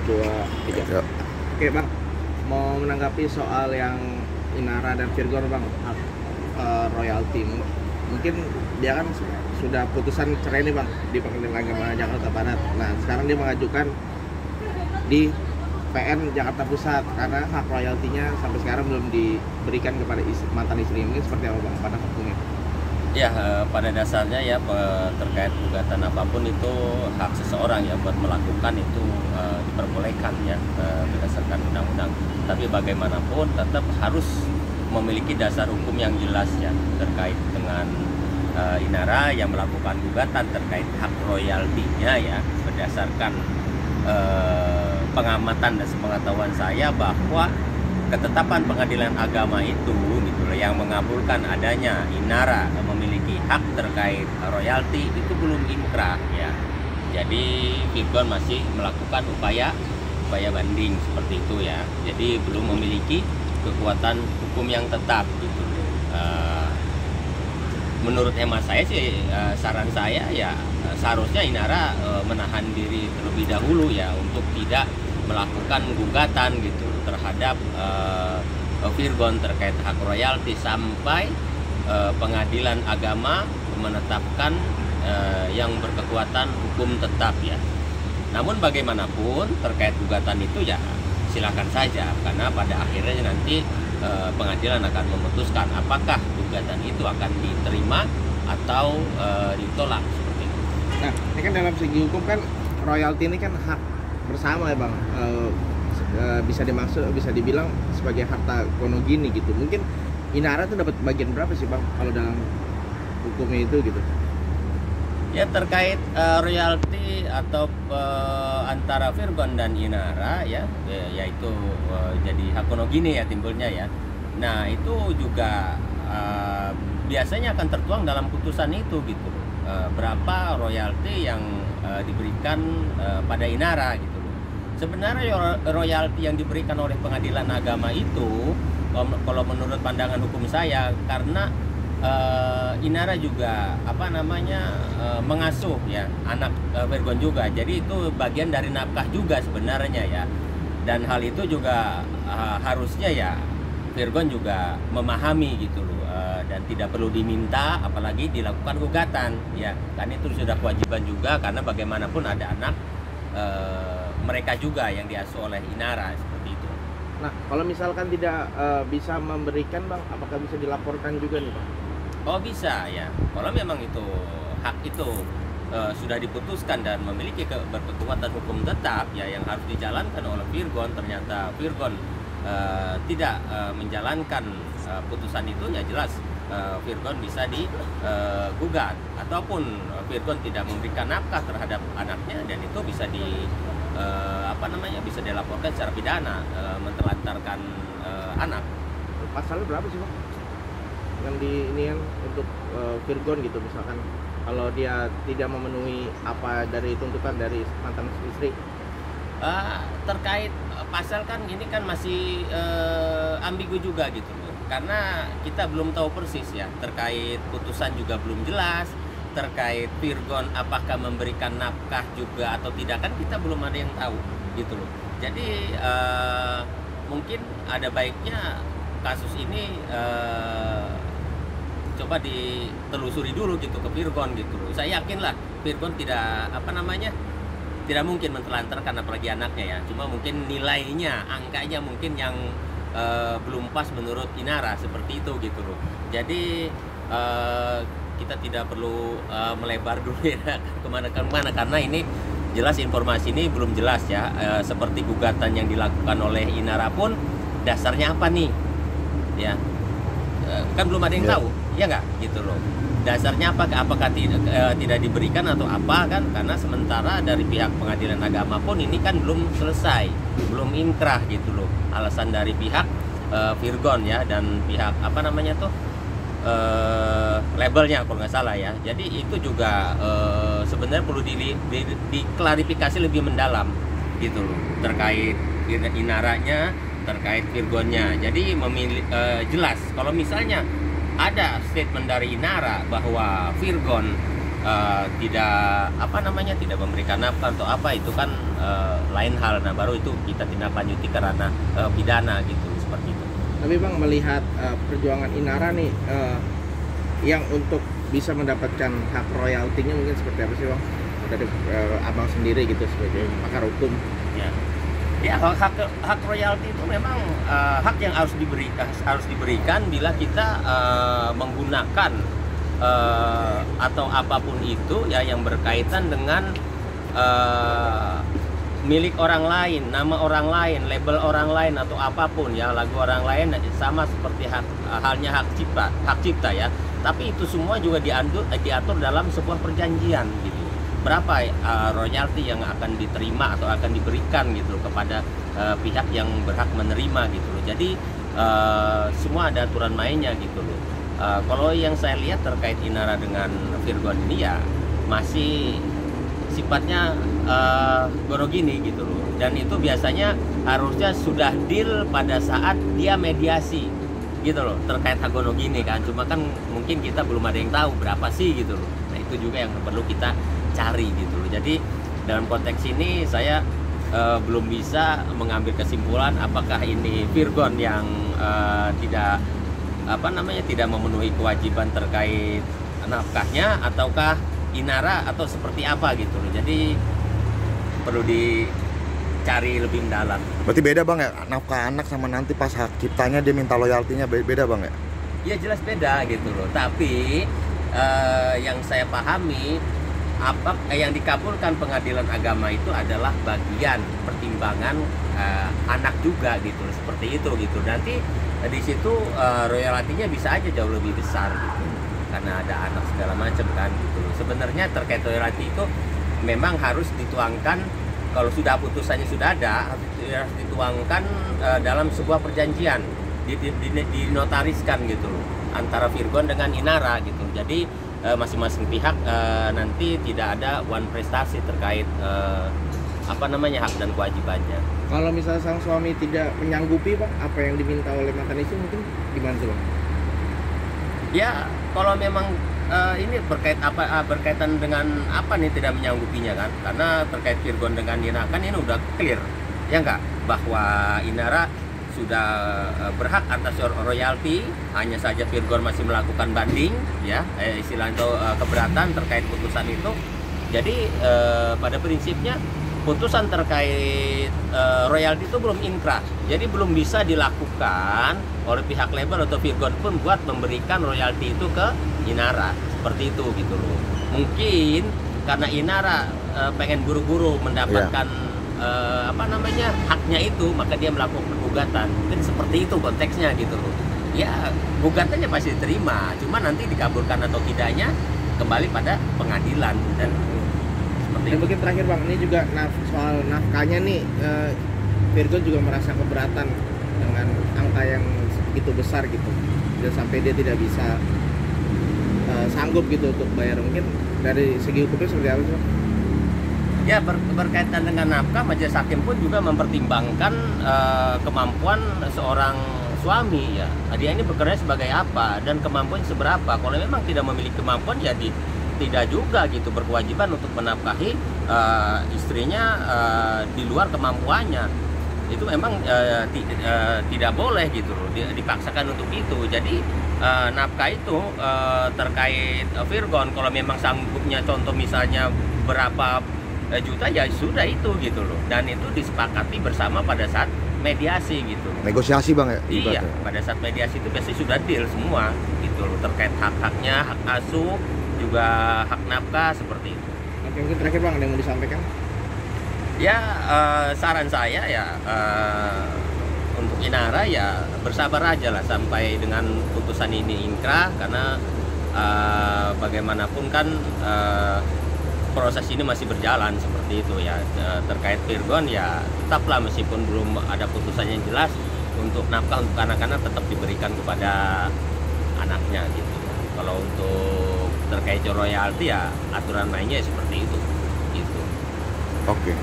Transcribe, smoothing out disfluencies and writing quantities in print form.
2, 3. Ya. Oke bang, mau menanggapi soal yang Inara dan Virgon bang, hak royalti. Mungkin dia kan sudah putusan cerai nih bang di Pengadilan Agama Jakarta Barat. Nah sekarang dia mengajukan di PN Jakarta Pusat karena hak royaltinya sampai sekarang belum diberikan kepada mantan istri. Ini seperti apa bang pada hukumnya? Ya, pada dasarnya ya terkait gugatan apapun itu hak seseorang ya buat melakukan itu diperbolehkan ya berdasarkan undang-undang. Tapi bagaimanapun tetap harus memiliki dasar hukum yang jelas ya terkait dengan Inara yang melakukan gugatan terkait hak royaltinya ya berdasarkan pengamatan dan sepengetahuan saya bahwa ketetapan pengadilan agama itu gitu loh, yang mengabulkan adanya Inara memiliki hak terkait royalti itu belum inkrah ya. Jadi Virgon masih melakukan upaya banding seperti itu ya. Jadi belum memiliki kekuatan hukum yang tetap gitu loh. Menurut hemat saya sih saran saya ya seharusnya Inara menahan diri terlebih dahulu ya untuk tidak melakukan gugatan gitu terhadap Virgon terkait hak royalti sampai pengadilan agama menetapkan yang berkekuatan hukum tetap ya. Namun bagaimanapun terkait gugatan itu ya silakan saja karena pada akhirnya nanti pengadilan akan memutuskan apakah gugatan itu akan diterima atau ditolak seperti itu. Nah ini kan dalam segi hukum kan royalti ini kan hak bersama ya bang, bisa dibilang sebagai harta gono gini gitu. Mungkin Inara tuh dapat bagian berapa sih bang kalau dalam hukumnya itu gitu? Ya terkait royalti atau antara Virgon dan Inara ya yaitu jadi hak gono gini ya timbulnya ya. Nah itu juga biasanya akan tertuang dalam putusan itu gitu. Berapa royalti yang diberikan pada Inara gitu. Sebenarnya royalti yang diberikan oleh pengadilan agama itu kalau menurut pandangan hukum saya karena Inara juga mengasuh ya anak Virgon juga, jadi itu bagian dari nafkah juga sebenarnya ya, dan hal itu juga harusnya ya Virgon juga memahami gitu loh, dan tidak perlu diminta apalagi dilakukan gugatan ya, kan itu sudah kewajiban juga karena bagaimanapun ada anak mereka juga yang diasuh oleh Inara seperti itu. Nah kalau misalkan tidak bisa memberikan bang, apakah bisa dilaporkan juga nih bang? Oh bisa ya, kalau memang itu hak itu sudah diputuskan dan memiliki berkekuatan hukum tetap ya yang harus dijalankan oleh Virgon, ternyata Virgon tidak menjalankan putusan itu ya jelas Virgon bisa digugat, ataupun Virgon tidak memberikan nafkah terhadap anaknya dan itu bisa bisa dilaporkan secara pidana mentelantarkan anak. Pasalnya berapa sih bang? Yang di ini kan untuk Virgon gitu misalkan kalau dia tidak memenuhi apa dari tuntutan dari mantan istri. Terkait pasal kan ini kan masih ambigu juga gitu loh, karena kita belum tahu persis ya terkait putusan juga belum jelas, terkait Virgon apakah memberikan nafkah juga atau tidak kan kita belum ada yang tahu gitu loh. Jadi mungkin ada baiknya kasus ini coba ditelusuri dulu gitu ke Virgon gitu loh. Saya yakin lah Virgon tidak tidak mungkin mentelantarkan apalagi anaknya ya. Cuma mungkin nilainya, angkanya mungkin yang belum pas menurut Inara seperti itu gitu loh. Jadi kita tidak perlu melebar dulu ya kemana-kemana karena ini jelas informasi ini belum jelas ya. Seperti gugatan yang dilakukan oleh Inara pun dasarnya apa nih ya, kan belum ada yang tahu ya nggak gitu loh, dasarnya apakah tidak diberikan atau apa kan, karena sementara dari pihak pengadilan agama pun ini kan belum selesai, belum inkrah gitu loh, alasan dari pihak Virgon ya dan pihak labelnya kalau nggak salah ya. Jadi itu juga sebenarnya perlu diklarifikasi lebih mendalam gitu loh terkait Inaranya, terkait Virgonnya. Jadi jelas kalau misalnya ada statement dari Inara bahwa Virgon tidak apa namanya tidak memberikan nafkah atau apa, itu kan lain hal. Nah baru itu kita tindak lanjuti ke ranah pidana gitu, seperti itu. Tapi Bang, melihat perjuangan Inara nih, yang untuk bisa mendapatkan hak royaltinya mungkin seperti apa sih Bang? Dari Abang sendiri gitu sebagai pakar hukum. Ya hak royalti itu memang hak yang harus diberikan bila kita menggunakan atau apapun itu ya yang berkaitan dengan milik orang lain, nama orang lain, label orang lain atau apapun ya, lagu orang lain, sama seperti halnya hak cipta ya. Tapi itu semua juga diatur dalam sebuah perjanjian gitu. Berapa royalti yang akan diterima atau akan diberikan gitu kepada pihak yang berhak menerima gitu loh. Jadi semua ada aturan mainnya gitu loh. Kalau yang saya lihat terkait Inara dengan Virgon ini ya masih sifatnya gono gini gitu loh. Dan itu biasanya harusnya sudah deal pada saat dia mediasi gitu loh terkait Hagono gini kan. Cuma kan mungkin kita belum ada yang tahu berapa sih gitu loh. Nah itu juga yang perlu kita cari gitu loh. Jadi dalam konteks ini saya belum bisa mengambil kesimpulan apakah ini Virgon yang tidak memenuhi kewajiban terkait nafkahnya ataukah Inara atau seperti apa gitu loh. Jadi perlu dicari lebih mendalam. Berarti beda Bang ya, nafkah anak sama nanti pas hak ciptanya dia minta loyaltinya beda Bang ya? Ya jelas beda gitu loh. Tapi yang saya pahami yang dikabulkan pengadilan agama itu adalah bagian pertimbangan anak juga gitu, seperti itu gitu. Nanti di situ royaltinya bisa aja jauh lebih besar gitu, karena ada anak segala macam kan gitu. Sebenarnya terkait royalti itu memang harus dituangkan, kalau sudah putusannya sudah ada, harus dituangkan dalam sebuah perjanjian, dinotariskan gitu loh antara Virgon dengan Inara gitu. Jadi masing-masing pihak nanti tidak ada one prestasi terkait hak dan kewajibannya. Kalau misalnya sang suami tidak menyanggupi Bang apa yang diminta oleh mantan istri, mungkin gimana tuh Bang? Ya kalau memang ini berkaitan dengan apa nih tidak menyanggupinya kan, karena terkait Virgon dengan Inara kan ini udah clear ya enggak, bahwa Inara sudah berhak atas royalti, hanya saja Virgon masih melakukan banding ya, istilahnya keberatan terkait putusan itu. Jadi pada prinsipnya putusan terkait royalti itu belum inkrah, jadi belum bisa dilakukan oleh pihak label atau Virgon pun buat memberikan royalti itu ke Inara, seperti itu gitu loh. Mungkin karena Inara pengen buru-buru mendapatkan haknya itu, maka dia melakukan gugatan. Mungkin seperti itu konteksnya gitu loh. Ya gugatannya pasti diterima, cuma nanti dikabulkan atau tidaknya kembali pada pengadilan. Dan seperti itu. Mungkin terakhir Bang, ini juga soal nafkahnya nih, Virgon juga merasa keberatan dengan angka yang begitu besar gitu, dan sampai dia tidak bisa sanggup gitu untuk bayar. Mungkin dari segi hukumnya seperti apa sih Bang? Ya berkaitan dengan nafkah, majelis hakim pun juga mempertimbangkan kemampuan seorang suami ya. Dia ini bekerja sebagai apa dan kemampuan seberapa. Kalau memang tidak memiliki kemampuan ya tidak juga gitu berkewajiban untuk menafkahi istrinya di luar kemampuannya. Itu memang tidak boleh gitu loh, dipaksakan untuk itu. Jadi nafkah itu terkait Virgon, kalau memang sanggupnya contoh misalnya berapa juta ya sudah itu gitu loh, dan itu disepakati bersama pada saat mediasi gitu. Negosiasi Bang ya? Iya, pada saat mediasi itu biasanya sudah deal semua gitu loh, terkait hak-haknya, hak asuh, juga hak nafkah, seperti itu. Oke, mungkin terakhir Bang, ada yang mau disampaikan? Ya saran saya ya untuk Inara ya bersabar aja lah sampai dengan putusan ini inkrah, karena bagaimanapun kan proses ini masih berjalan seperti itu ya. Terkait Virgon ya tetaplah, meskipun belum ada putusan yang jelas, untuk nafkah untuk anak-anak tetap diberikan kepada anaknya gitu. Kalau untuk terkait royalti ya aturan mainnya seperti itu gitu. Oke.